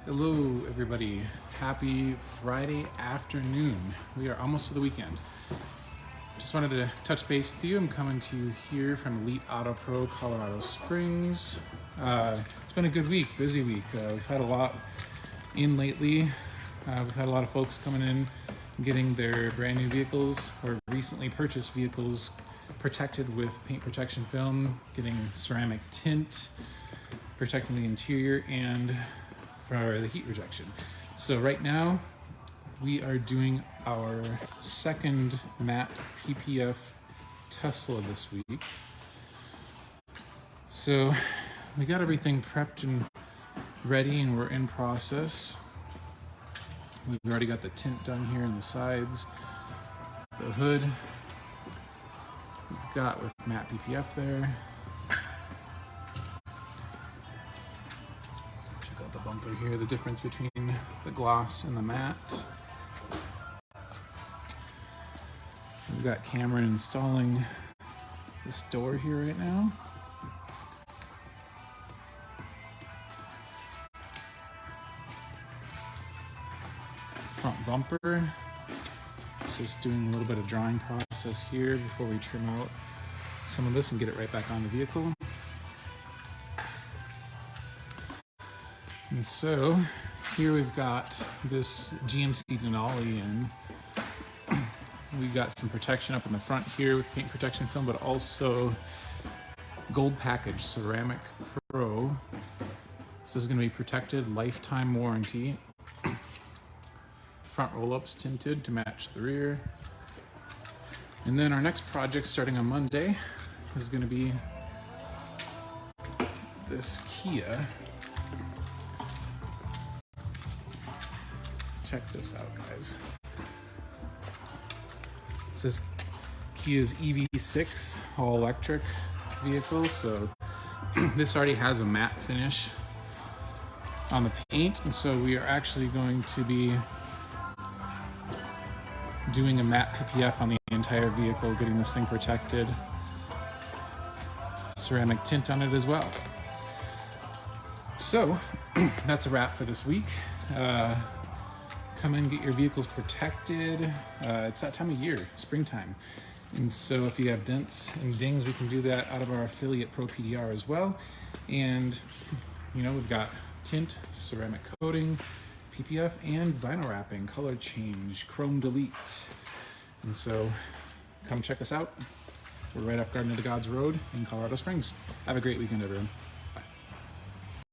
Hello everybody, happy Friday afternoon. We are almost to the weekend. Just wanted to touch base with you. I'm coming to you here from Elite Auto Pro, Colorado Springs. It's been a good week, busy week. We've had a lot in lately. We've had a lot of folks coming in getting their brand new vehicles or recently purchased vehicles protected with paint protection film, getting ceramic tint, protecting the interior and for the heat rejection. So right now we are doing our second matte PPF Tesla this week. So we got everything prepped and ready and we're in process. We've already got the tint done here in the sides, the hood we've got with matte PPF there. The bumper here, the difference between the gloss and the matte. We've got Cameron installing this door here right now. Front bumper. It's just doing a little bit of drawing process here before we trim out some of this and get it right back on the vehicle. And so here we've got this GMC Denali in. We've got some protection up in the front here with paint protection film, but also gold package ceramic pro. This is going to be protected, lifetime warranty. Front roll-ups tinted to match the rear. And then our next project starting on Monday is going to be this Kia. Check this out, guys. This is Kia's EV6 all-electric vehicle. So this already has a matte finish on the paint, and so we are actually going to be doing a matte PPF on the entire vehicle, getting this thing protected. Ceramic tint on it as well. So that's a wrap for this week. Come in, get your vehicles protected. It's that time of year, springtime. And so if you have dents and dings, we can do that out of our affiliate Pro PDR as well. And we've got tint, ceramic coating, PPF, and vinyl wrapping, color change, chrome delete. And so come check us out. We're right off Garden of the Gods Road in Colorado Springs. Have a great weekend, everyone.